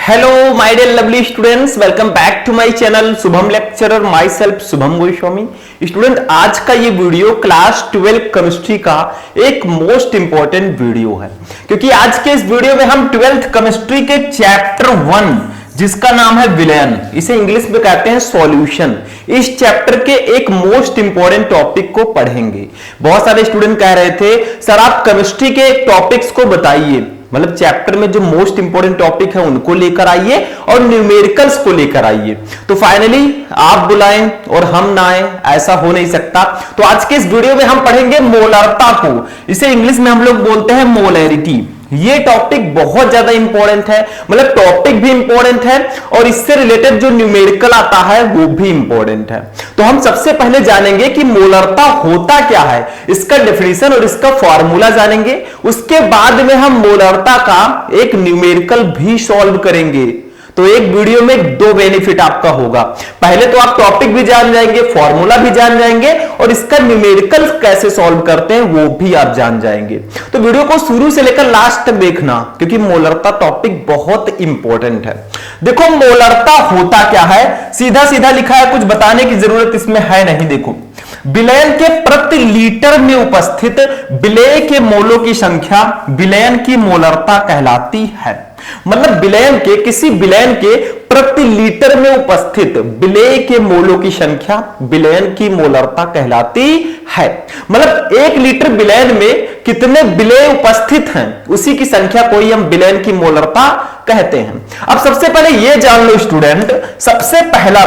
Hello my dear lovely students, welcome back to my channel Shubham lecturer, myself Shubham Goswami. Student, आज का ये video class 12 chemistry का एक most important video है, क्योंकि आज के इस वीडियो में हम 12th केमिस्ट्री के चैप्टर 1 जिसका नाम है विलयन, इसे इंग्लिश में कहते हैं सॉल्यूशन, इस चैप्टर के एक मोस्ट इंपॉर्टेंट टॉपिक को पढ़ेंगे। बहुत सारे स्टूडेंट कह रहे थे सर आप केमिस्ट्री के टॉपिक्स को बताइए, मतलब चैप्टर में जो मोस्ट इंपॉर्टेंट टॉपिक है उनको लेकर आइए और न्यूमेरिकल्स को लेकर आइए। तो फाइनली आप बुलाएं और हम ना आए, ऐसा हो नहीं सकता। तो आज के इस वीडियो में हम पढ़ेंगे मोलरता को, इसे इंग्लिश में हम लोग बोलते हैं मोलैरिटी। ये टॉपिक बहुत ज्यादा इंपॉर्टेंट है, मतलब टॉपिक भी इंपॉर्टेंट है और इससे रिलेटेड जो न्यूमेरिकल आता है वो भी इंपॉर्टेंट है। तो हम सबसे पहले जानेंगे कि मोलरता होता क्या है, इसका डेफिनेशन और इसका फॉर्मूला जानेंगे। उसके बाद में हम मोलरता का एक न्यूमेरिकल भी सॉल्व करेंगे। तो एक वीडियो में दो बेनिफिट आपका होगा, पहले तो आप टॉपिक भी जान जाएंगे, फॉर्मूला भी जान जाएंगे और इसका न्यूमेरिकल कैसे सॉल्व करते हैं वो भी आप जान जाएंगे। तो वीडियो को शुरू से लेकर लास्ट तक देखना, क्योंकि मोलरता टॉपिक बहुत इंपॉर्टेंट है। देखो मोलरता होता क्या है, सीधा सीधा लिखा है, कुछ बताने की जरूरत इसमें है नहीं। देखो विलयन के प्रति लीटर में उपस्थित विलेय के मोलों की संख्या विलयन की मोलरता कहलाती है। मतलब विलयन के किसी विलयन के प्रति लीटर में उपस्थित विलेय के मोलों की संख्या विलयन की मोलरता कहलाती है। मतलब 1 लीटर विलयन में कितने विलेय उपस्थित हैं उसी की संख्या को ही हम विलयन की मोलरता कहते हैं। अब सबसे पहले यह जान लो स्टूडेंट, सबसे पहला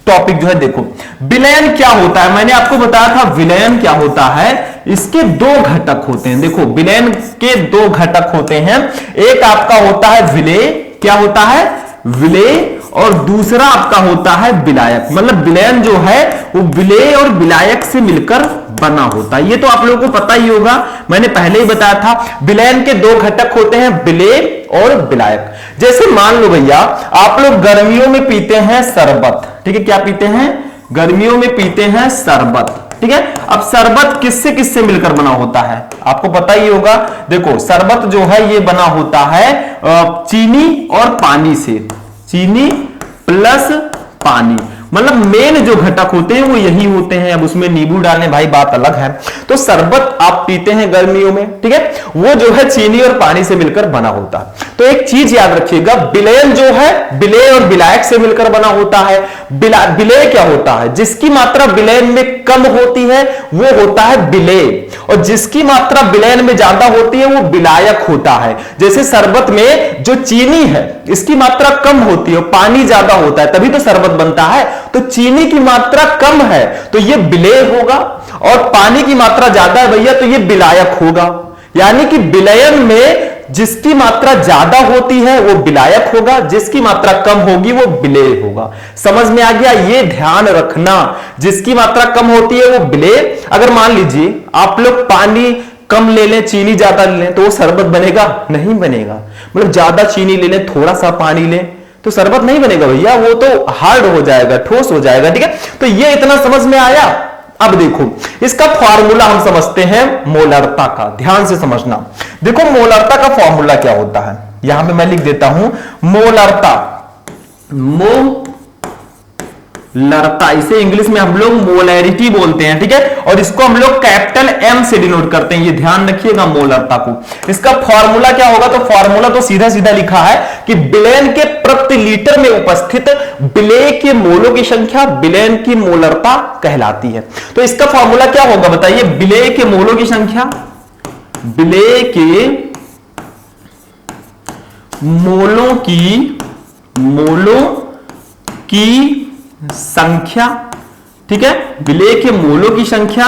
टॉपिक जो है, देखो विलयन क्या होता है। मैंने आपको बताया था विलयन क्या होता है, इसके 2 घटक होते हैं। देखो विलयन के 2 घटक होते हैं, एक आपका होता है विलेय, क्या होता है विलेय, और दूसरा आपका होता है विलायक। मतलब विलयन जो है वो विलेय और विलायक से मिलकर बना होता है। ये तो आप लोगों को पता ही होगा, मैंने पहले ही बताया था। विलयन के 2 घटक होते हैं विलेय और विलायक। जैसे मान लो भैया आप लोग गर्मियों में पीते हैं शरबत, ठीक है, क्या पीते हैं, गर्मियों में पीते हैं शरबत, ठीक है। अब शरबत किससे किससे मिलकर बना होता है आपको पता ही होगा। देखो शरबत जो है ये बना होता है चीनी और पानी से, चीनी प्लस पानी, मतलब मेन जो घटक होते हैं वो यही होते हैं। अब उसमें नींबू डालने भाई बात अलग है। तो शरबत आप पीते हैं गर्मियों में, ठीक है, वो जो है चीनी और पानी से मिलकर बना होता है। तो एक चीज याद रखिएगा, विलयन जो है विलेय और विलायक से मिलकर बना होता है। विलेय क्या होता है, जिसकी मात्रा विलयन में कम होती है वो होता है विलेय, और जिसकी मात्रा विलयन में ज्यादा होती है वो विलायक होता है। जैसे शरबत में जो चीनी है इसकी मात्रा कम होती है और पानी ज्यादा होता है, तभी तो शरबत बनता है। तो चीनी की मात्रा कम है तो ये विलेय होगा, और पानी की मात्रा ज्यादा है भैया तो ये विलायक होगा। यानी कि विलयन में जिसकी मात्रा ज्यादा होती है वो विलायक होगा, जिसकी मात्रा कम होगी वो विलेय होगा। समझ में आ गया, ये ध्यान रखना, जिसकी मात्रा कम होती है वो विलेय। अगर मान लीजिए आप लोग पानी कम ले लें चीनी ज्यादा ले लें तो वो शरबत बनेगा, नहीं बनेगा। मतलब ज्यादा चीनी ले लें थोड़ा सा पानी लें तो शरबत नहीं बनेगा भैया, वो तो हार्ड हो जाएगा, ठोस हो जाएगा, ठीक है। तो ये इतना समझ में आया। अब देखो इसका फॉर्मूला हम समझते हैं मोलरता का, ध्यान से समझना। देखो मोलरता का फॉर्मूला क्या होता है, यहां पे मैं लिख देता हूं मोलरता, मोलरता इसे इंग्लिश में हम लोग मोलैरिटी बोलते हैं, ठीक है, और इसको हम लोग कैपिटल M से डिनोट करते हैं, ये ध्यान रखिएगा मोलरता को। इसका फॉर्मूला क्या होगा, तो फॉर्मूला तो सीधा सीधा लिखा है कि विलयन के प्रति लीटर में उपस्थित विलेय के मोलों की संख्या विलयन की मोलरता कहलाती है। तो इसका फॉर्मूला क्या होगा बताइए, विलेय के मोलों की संख्या, विलेय के मोलों की संख्या, ठीक है, विलेय के मोलों की संख्या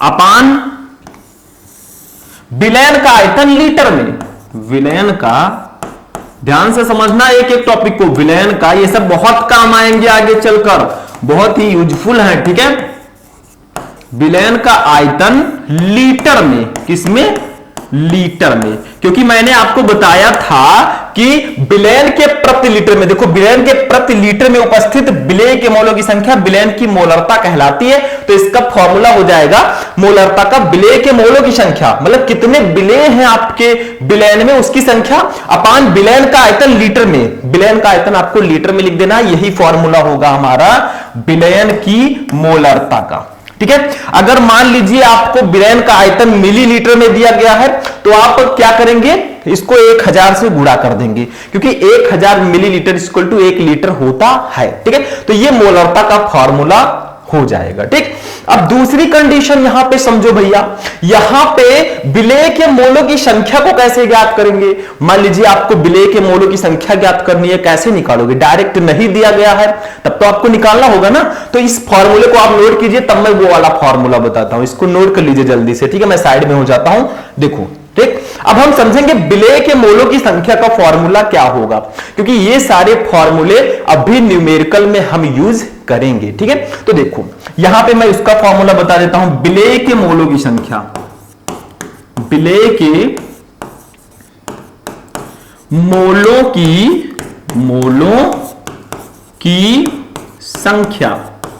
अपान विलयन का आयतन लीटर में, विलयन का, ध्यान से समझना एक एक टॉपिक को, विलयन का, ये सब बहुत काम आएंगे आगे चलकर, बहुत ही यूजफुल है, ठीक है। विलयन का आयतन लीटर में, किसमें, लीटर में, क्योंकि मैंने आपको बताया था कि बिलियन के प्रति लीटर में, देखो बिलियन के प्रति लीटर में उपस्थित विलेय के मोलों की संख्या विलेय की मोलरता कहलाती है। तो इसका फॉर्मूला हो जाएगा मोलरता का विलेय के मोलों की संख्या, मतलब कितने विलेय हैं आपके बिलियन में उसकी संख्या अपान बिलियन का आयतन लीटर में। बिलियन का आयतन आपको लीटर में लिख देना, यही फॉर्मूला होगा हमारा बिलियन की मोलरता का। ठीक है, अगर मान लीजिए आपको बिलियन का आयतन मिलीलीटर में दिया गया है तो आप क्या करेंगे, इसको 1000 से गुणा कर देंगे, क्योंकि 1000 मिलीलीटर इक्वल टू 1 लीटर होता है। ठीक है, तो ये मोलरता का फॉर्मूला हो जाएगा। ठीक, अब दूसरी कंडीशन यहां पे समझो भैया, यहां पे विलेय के मोलों की संख्या को कैसे ज्ञात करेंगे। मान लीजिए आपको विलेय के मोलों की संख्या ज्ञात करनी है, कैसे निकालोगे, डायरेक्ट नहीं दिया गया है तब तो आपको निकालना होगा ना। तो इस फॉर्मूले को आप नोट कीजिए, तब मैं वो वाला फॉर्मूला बताता हूं, इसको नोट कर लीजिए जल्दी से। ठीक है, मैं साइड में हो जाता हूं, देखो। ठीक, अब हम समझेंगे विलेय के मोलों की संख्या का फॉर्मूला क्या होगा, क्योंकि ये सारे फॉर्मूले अभी न्यूमेरिकल में हम यूज करेंगे। ठीक है, तो देखो यहां पे मैं इसका फॉर्मूला बता देता हूं, विलेय के मोलों की संख्या, विलेय के मोलों की संख्या।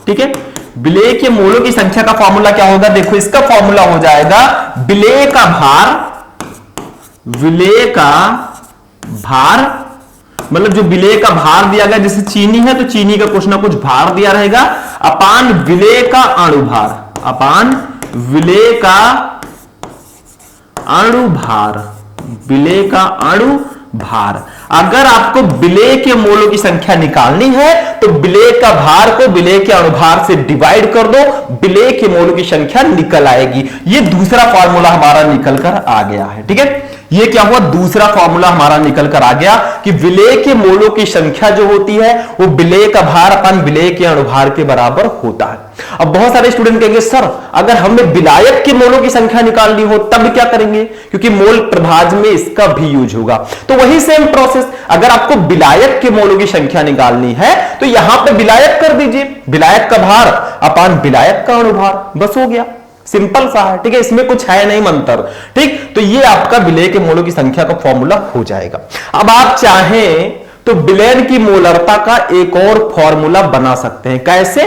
ठीक है, विलेय के मोलों की संख्या का फॉर्मूला क्या होगा, देखो इसका फॉर्मूला हो जाएगा विलेय का भार, विलेय का भार मतलब जो विलेय का भार दिया गया, जैसे चीनी है तो चीनी का कुछ ना कुछ भार दिया रहेगा, अपान विलेय का अणुभार, अपान विलेय का अणुभार, विलेय का अणुभार। अगर आपको विलेय के मोलों की संख्या निकालनी है तो विलेय का भार को विलेय के अणुभार से डिवाइड कर दो, विलेय के मोलों की संख्या निकल आएगी। ये दूसरा फॉर्मूला हमारा निकल कर आ गया है। ठीक है, ये क्या हुआ, दूसरा फॉर्मूला हमारा निकल कर आ गया कि विलेय के मोलों की संख्या जो होती है वो विलेय का भार अपन विलेय के अणुभार के बराबर होता है। अब बहुत सारे स्टूडेंट कहेंगे सर अगर हमें विलायक के मोलों की संख्या निकालनी हो तब क्या करेंगे, क्योंकि मोल प्रभाज में इसका भी यूज होगा। तो वही सेम प्रोसेस, अगर आपको विलायक के मोलों की संख्या निकालनी है तो यहां पे विलायक कर दीजिए, विलायक का भार अपान विलायक का अणुभार, बस हो गया, सिंपल सा है। ठीक है, इसमें कुछ है नहीं मंत्र। ठीक, तो ये आपका विलेय के मोलों की संख्या का फॉर्मूला हो जाएगा। अब आप चाहें तो विलेय की मोलरता का एक और फॉर्मूला बना सकते हैं, कैसे,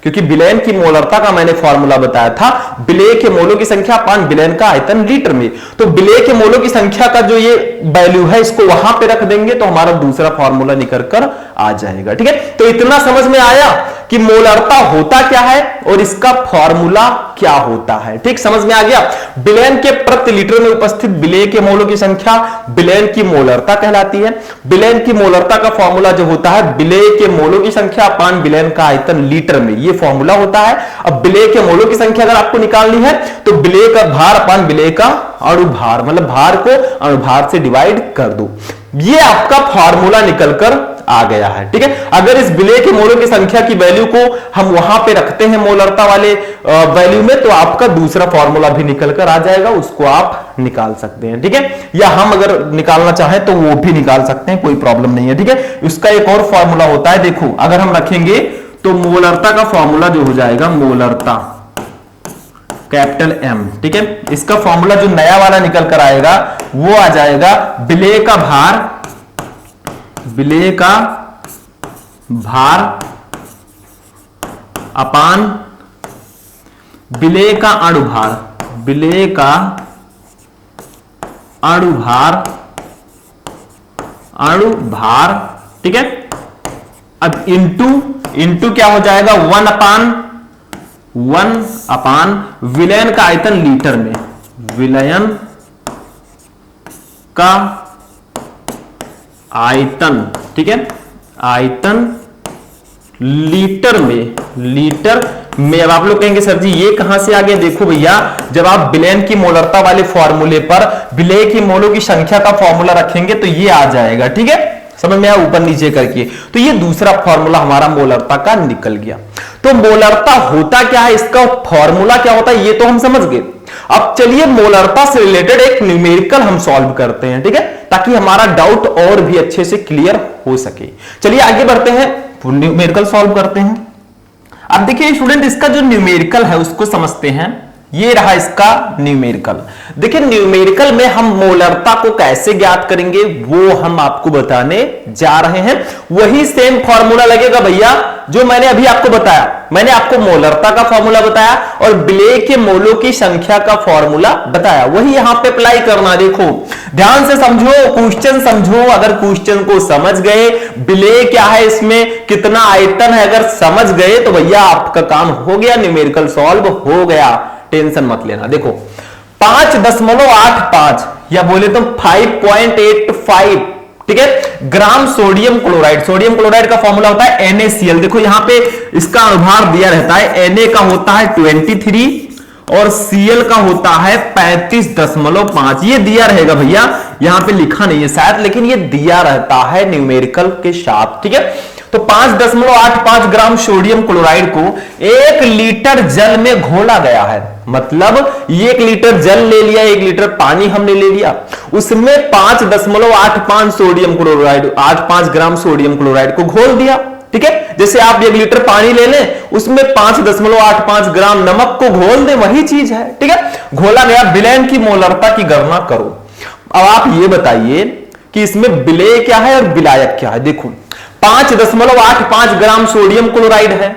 क्योंकि विलेय की मोलरता का मैंने फॉर्मूला बताया था विलेय के मोलों की संख्या अपान विलेय का आयतन लीटर में। तो विलेय के मोलों की संख्या का जो ये वैल्यू है इसको वहां पे रख देंगे तो हमारा दूसरा फॉर्मूला निकल कर आ जाएगा। ठीक है, तो इतना समझ में आया कि मोलरता होता क्या है और इसका फॉर्मूला क्या होता है। ठीक, समझ में आ गया। विलेय के प्रति लीटर में उपस्थित विलेय के मोलों की संख्या विलेय की मोलरता कहलाती है। विलेय की मोलरता का फॉर्मूला जो होता है विलेय के मोलों की संख्या अपान विलेय का आयतन लीटर में, ये फॉर्मूला होता है। अब विलेय के मोलों की संख्या अगर आपको निकालनी है तो विलेय का भार अपान विलेय का अणुभार, मतलब भार को अणुभार से डिवाइड कर दो, ये आपका फॉर्मूला निकलकर आ गया है। ठीक है, अगर इस विलेय के मोलों की संख्या की वैल्यू को हम वहां पे रखते हैं मोलरता वाले वैल्यू में तो आपका दूसरा फॉर्मूला भी निकलकर आ जाएगा, उसको आप निकाल सकते हैं। ठीक है, या हम अगर निकालना चाहें तो वो भी निकाल सकते हैं, कोई प्रॉब्लम नहीं है। ठीक है, उसका एक और फॉर्मूला होता है, देखो अगर हम रखेंगे तो मोलरता का फॉर्मूला जो हो जाएगा मोलरता कैपिटल एम। ठीक है, इसका फॉर्मूला जो नया वाला निकल कर आएगा वो आ जाएगा विलेय का भार, विलेय का भार अपान विलेय का अणुभार, विलेय का अणुभार, अणुभार। ठीक है, अब इंटू क्या हो जाएगा 1 अपान विलेय का आयतन लीटर में, विलेय का आयतन। ठीक है, आयतन लीटर में, लीटर में। अब आप लोग कहेंगे सर जी ये कहां से आ गया, देखो भैया जब आप विलेय की मोलरता वाले फॉर्मूले पर विलेय की मोलों की संख्या का फॉर्मूला रखेंगे तो ये आ जाएगा। ठीक है, समझ में आया, ऊपर नीचे करके। तो ये दूसरा फॉर्मूला हमारा मोलरता का निकल गया। तो मोलरता होता क्या है, इसका फॉर्मूला क्या होता है, ये तो हम समझ गए। अब चलिए मोलरता से रिलेटेड एक न्यूमेरिकल हम सॉल्व करते हैं। ठीक है, ताकि हमारा डाउट और भी अच्छे से क्लियर हो सके। चलिए आगे बढ़ते हैं, न्यूमेरिकल सॉल्व करते हैं। अब देखिए स्टूडेंट, इसका जो न्यूमेरिकल है उसको समझते हैं। ये रहा इसका न्यूमेरिकल। देखिए न्यूमेरिकल में हम मोलरता को कैसे ज्ञात करेंगे वो हम आपको बताने जा रहे हैं। वही सेम फॉर्मूला लगेगा भैया जो मैंने अभी आपको बताया। मैंने आपको मोलरता का फॉर्मूला बताया और बिले के मोलों की संख्या का फॉर्मूला बताया, वही यहां पे अप्लाई करना। देखो ध्यान से समझो, क्वेश्चन समझो। अगर क्वेश्चन को समझ गए, बिले क्या है, इसमें कितना आयतन है, अगर समझ गए तो भैया आपका काम हो गया, न्यूमेरिकल सॉल्व हो गया, टेंशन मत लेना। देखो 5.85 या बोले तो 5.85, ठीक है, gram sodium chloride. Sodium chloride का फॉर्मूला होता है NaCl। देखो यहां पे इसका अनुभार दिया रहता है, Na का होता है 23 और Cl का होता है 35.5। ये दिया रहेगा भैया, यहां पे लिखा नहीं है शायद, लेकिन ये दिया रहता है न्यूमेरिकल के साथ, ठीक है। तो 5.85 ग्राम सोडियम क्लोराइड को 1 लीटर जल में घोला गया है। मतलब 1 लीटर जल ले लिया, 1 लीटर पानी हमने ले लिया, उसमें 5.85 sodium chloride, 85 gram sodium chloride को घोल दिया, ठीक है। जैसे आप 1 लीटर पानी ले लें, उसमें 5.85 ग्राम नमक को घोल दें, वही चीज है, ठीक है। घोला गया। विलयन की मोलरता की गणना करो। अब आप ये बताइए कि इसमें विलेय क्या है और विलायक क्या है। देखो 5.85 ग्राम सोडियम क्लोराइड है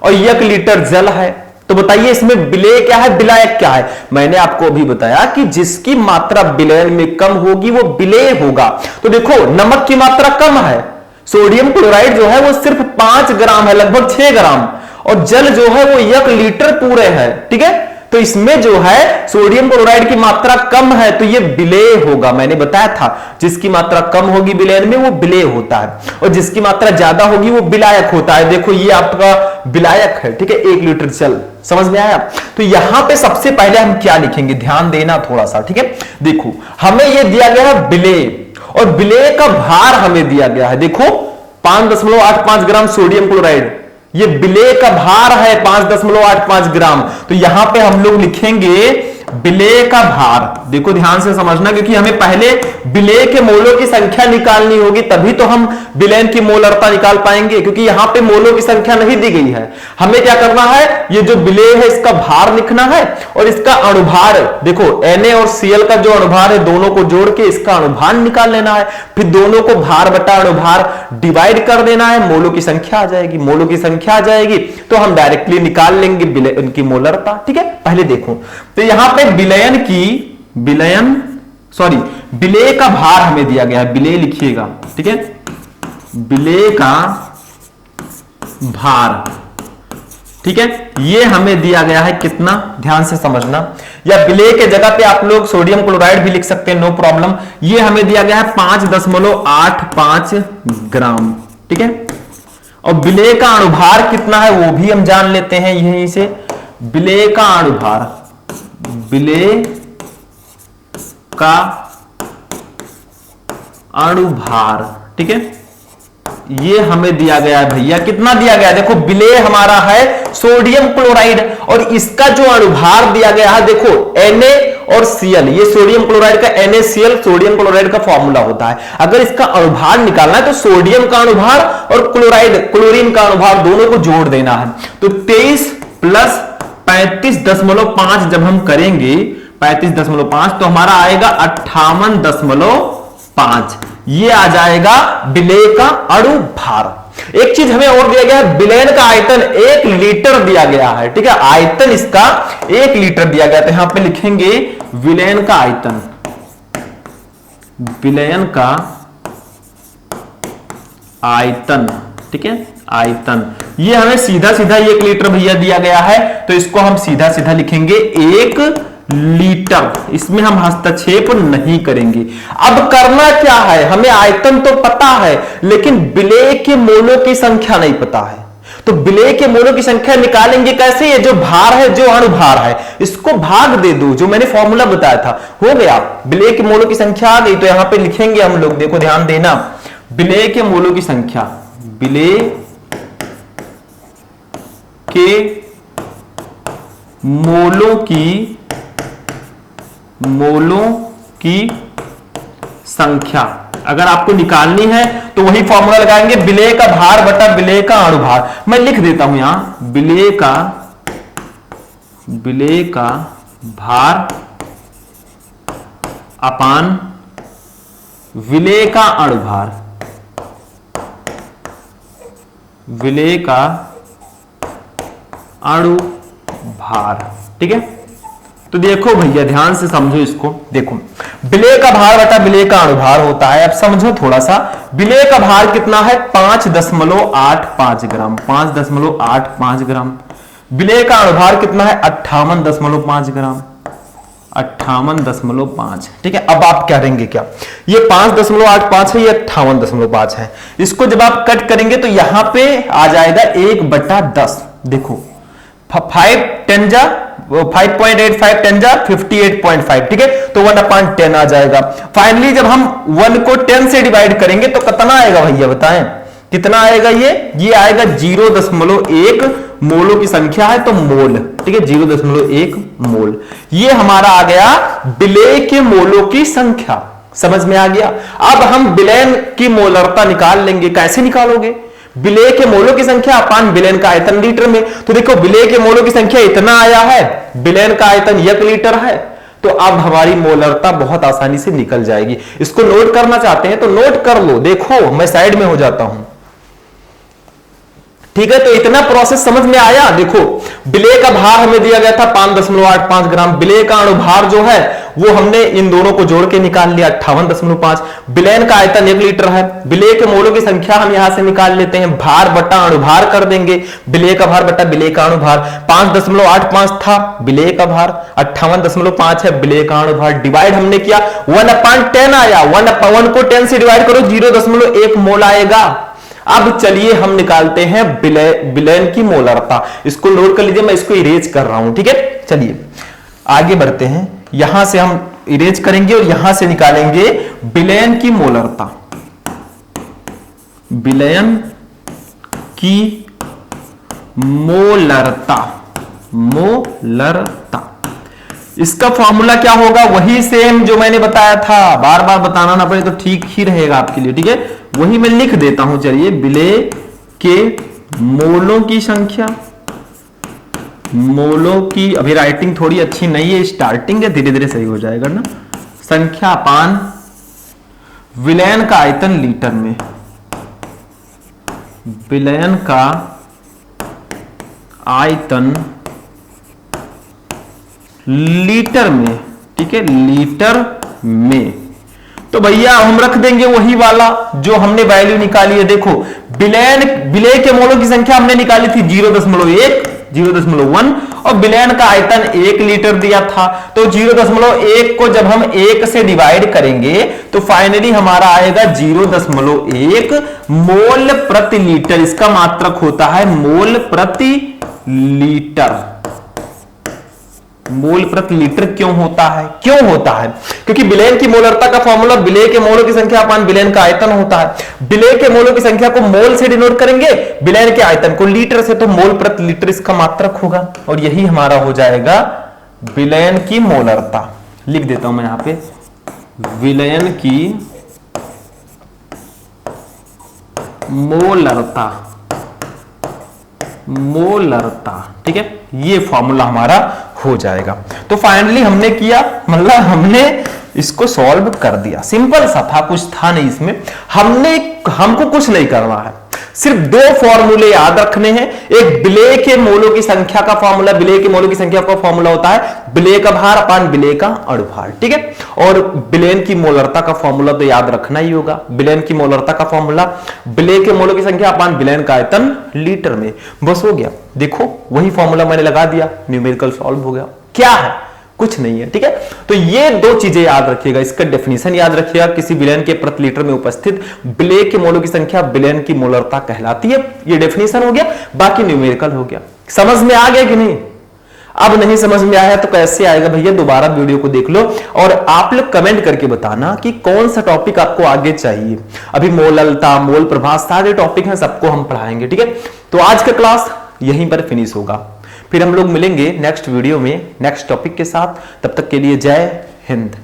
और 1 लीटर जल है, तो बताइए इसमें विलेय क्या है, विलायक क्या है। मैंने आपको अभी बताया कि जिसकी मात्रा विलयन में कम होगी वो विलेय होगा। तो देखो नमक की मात्रा कम है, सोडियम क्लोराइड जो है वो सिर्फ 5 ग्राम है, लगभग 6 ग्राम, और जल जो है वो 1 लीटर पूरे है, ठीक है। तो इसमें जो है सोडियम क्लोराइड की मात्रा कम है, तो ये विलेय होगा। मैंने बताया था जिसकी मात्रा कम होगी विलयन में वो विलेय होता है, और जिसकी मात्रा ज्यादा होगी वो विलायक होता है। देखो ये आपका विलायक है, ठीक है, 1 लीटर जल। समझ में आया। तो यहां पे सबसे पहले हम क्या लिखेंगे, ध्यान देना थोड़ा सा, ठीक है। देखो हमें ये दिया गया है विलेय, और विलेय का भार हमें दिया गया है। देखो 5.85 ग्राम सोडियम क्लोराइड, ये विलेय का भार है 5.85 ग्राम। तो यहां पे हम लोग लिखेंगे विलेय का भार। देखो ध्यान से समझना, क्योंकि हमें पहले विलेय के मोलों की संख्या निकालनी होगी, तभी तो हम विलयन की मोलरता निकाल पाएंगे, क्योंकि यहां पे मोलों की संख्या नहीं दी गई है। हमें क्या करना है, ये जो विलेय है इसका भार लिखना है, और इसका अणुभार, देखो Na और Cl का जो अणुभार है दोनों को जोड़ के इसका अणुभार निकाल लेना है, फिर दोनों को भार बटा अणुभार डिवाइड कर देना है, मोलों की संख्या आ जाएगी। मोलों की संख्या आ जाएगी तो हम डायरेक्टली निकाल लेंगे विलयन की मोलरता, ठीक है। पहले देखो तो यहां पे विलेय का भार हमें दिया गया है, विलेय लिखिएगा, ठीक है, विलेय का भार, ठीक है, ये हमें दिया गया है कितना, ध्यान से समझना। या विलेय के जगह पे आप लोग सोडियम क्लोराइड भी लिख सकते हैं, नो प्रॉब्लम। ये हमें दिया गया है 5.85 ग्राम, ठीक है। और विलेय का अणुभार कितना है वो भी हम जान लेते हैं यहीं से। विलेय का अणुभार, विलेय का अणुभार, ठीक है, ये हमें दिया गया है भैया। कितना दिया गया है, देखो विलेय हमारा है सोडियम क्लोराइड, और इसका जो अणुभार दिया गया है देखो Na और Cl, ये सोडियम क्लोराइड का NaCl सोडियम क्लोराइड का फॉर्मूला होता है। अगर इसका अणुभार निकालना है तो सोडियम का अणुभार और क्लोरीन का अणुभार दोनों को जोड़ देना है। तो 23 प्लस 35.5 जब हम करेंगे 35.5 तो हमारा आएगा 58.5, ये आ जाएगा विलेय का अणुभार। एक चीज हमें और दिया गया है, विलयन का आयतन 1 लीटर दिया गया है, ठीक है, आयतन इसका 1 लीटर दिया गया। तो यहां पे लिखेंगे विलयन का आयतन, विलयन का आयतन, ठीक है, आयतन। ये हमें सीधा सीधा 1 लीटर भैया दिया गया है, तो इसको हम सीधा सीधा लिखेंगे 1 लीटर, इसमें हम हस्तक्षेप नहीं करेंगे। अब करना क्या है, हमें आयतन तो पता है लेकिन विलेय के मोलों की संख्या नहीं पता है। तो विलेय के मोलों की संख्या निकालेंगे कैसे, ये जो भार है, जो अणुभार है, इसको भाग दे दो, जो मैंने फॉर्मूला बताया था, हो गया। विलेय के मोलों की संख्या आ गई, तो यहां पे लिखेंगे हम लोग, देखो ध्यान देना, विलेय के मोलों की संख्या, विलेय के मोलों की संख्या अगर आपको निकालनी है तो वही फॉर्मूला लगाएंगे, विलेय का भार बटा विलेय का अणुभार। मैं लिख देता हूं यहां, विलेय का भार अपान विलेय का अणुभार, विलेय का अणुभार। ठीक है, तो देखो भैया ध्यान से समझो इसको। देखो विलेय का भार बटा विलेय का अणुभार होता है। अब समझो थोड़ा सा, विलेय का भार कितना है 5.85 ग्राम, 5.85 ग्राम। विलेय का अणुभार कितना है 58.5 ग्राम, 58.5। ठीक है, अब आप करेंगे क्या, ये 5.85 है, ये 58.5 है। इसको जब आप कट करेंगे तो यहां पे आ जाएगा 1/10। देखो 5.85 10 जा 58.5। ठीक है, तो 1/10 आ जाएगा। फाइनली जब हम 1 को 10 से डिवाइड करेंगे तो कितना आएगा भैया बताएं, कितना आएगा? ये आएगा 0.1 मोलों की संख्या है तो मोल। ठीक है, 0.1 मोल। ये हमारा आ गया विलेय के मोलों की संख्या। समझ में आ गया? अब हम विलयन की मोलरता निकाल लेंगे। कैसे निकालोगे? विलेय के मोलों की संख्या अपान विलयन का आयतन लीटर में। तो देखो विलेय के मोलों की संख्या इतना आया है, विलयन का आयतन 1 लीटर है, तो अब हमारी मोलरता बहुत आसानी से निकल जाएगी। इसको नोट करना चाहते हैं तो नोट कर लो। देखो मैं साइड में हो जाता हूं। ठीक है, तो इतना प्रोसेस समझ में आया। देखो विलेय का भार हमें दिया गया था 5.85 ग्राम, विलेय का अणुभार जो है वो हमने इन दोनों को जोड़ के निकाल लिया 58.5। विलयन का आयतन 1 लीटर है। विलेय के मोलों की संख्या हम यहां से निकाल लेते हैं, भार बटा अणुभार कर देंगे। विलेय का भार बटा विलेय का अणुभार 5.85 था, विलेय का भार 58.5 है, विलेय का अणुभार। डिवाइड हमने किया 1/10 आया, 1 को 10 से डिवाइड करो 0.1 मोल आएगा। अब चलिए हम निकालते हैं विलयन की मोलरता। इसको नोट कर लीजिए, मैं इसको इरेज कर रहा हूं। ठीक है, चलिए आगे बढ़ते हैं। यहां से हम इरेज करेंगे और यहां से निकालेंगे विलयन की मोलरता। विलयन की मोलरता, मोलरता इसका फॉर्मूला क्या होगा? वही सेम जो मैंने बताया था, बार बार बताना ना पड़े तो ठीक ही रहेगा आपके लिए। ठीक है, वही मैं लिख देता हूं। चलिए, विलेय के मोलों की संख्या, मोलों की अभी राइटिंग थोड़ी अच्छी नहीं है, स्टार्टिंग है, धीरे धीरे सही हो जाएगा ना। संख्या अपान विलयन का आयतन लीटर में, विलयन का आयतन लीटर में। ठीक है, लीटर में। तो भैया हम रख देंगे वही वाला जो हमने वैल्यू निकाली है। देखो विलेय के मोलों की संख्या हमने निकाली थी 0.1, 0.1 और विलयन का आयतन 1 लीटर दिया था। तो 0.1 को जब हम 1 से डिवाइड करेंगे तो फाइनली हमारा आएगा 0.1 मोल प्रति लीटर। इसका मात्रक होता है मोल प्रति लीटर। मोल प्रति लीटर क्यों होता है? क्यों होता है? क्योंकि विलयन की मोलरता का फॉर्मूला विलेय के मोलों की संख्या अपान विलयन का आयतन होता है। विलेय के मोलों की संख्या को मोल से डिनोट करेंगे, विलयन के आयतन को लीटर से, तो मोल प्रति लीटर इसका मात्रक होगा और यही हमारा हो जाएगा विलयन की मोलरता। लिख देता हूं मैं यहां पे, विलयन की मोलरता, मोलरता। ठीक है, ये फॉर्मूला हमारा हो जाएगा। तो फाइनली हमने किया, मतलब हमने इसको सॉल्व कर दिया। सिंपल सा था, कुछ था नहीं इसमें। हमको कुछ नहीं करना है, सिर्फ 2 फॉर्मूले याद रखने हैं। एक विलेय के मोलों की संख्या का फॉर्मूला, विलेय के मोलों की संख्या का फॉर्मूला होता है विलेय का भार अपान विलेय का अणुभार। ठीक है, और विलयन की मोलरता का फॉर्मूला तो याद रखना ही होगा। विलयन की मोलरता का फॉर्मूला विलेय के मोलों की संख्या अपान विलयन का आयतन लीटर में। बस हो गया। देखो वही फॉर्मूला मैंने लगा दिया, न्यूमेरिकल सॉल्व हो गया। क्या है? कुछ नहीं है। ठीक है, तो ये 2 चीजें याद रखिएगा। इसका डेफिनेशन याद रखिएगा, किसी विलयन के प्रति लीटर में उपस्थित विलेय के मोलों की संख्या विलयन की मोलरता कहलाती है। ये डेफिनेशन हो गया, बाकी न्यूमेरिकल हो गया। समझ में आ गया कि नहीं? अब नहीं समझ में आया तो कैसे आएगा भैया? दोबारा वीडियो को देख लो और आप लोग कमेंट करके बताना कि कौन सा टॉपिक आपको आगे चाहिए। अभी मोललता, मोल प्रभाव सारे टॉपिक हैं, सबको हम पढ़ाएंगे। ठीक है, तो आज का क्लास यहीं पर फिनिश होगा। फिर हम लोग मिलेंगे नेक्स्ट वीडियो में नेक्स्ट टॉपिक के साथ। तब तक के लिए जय हिंद।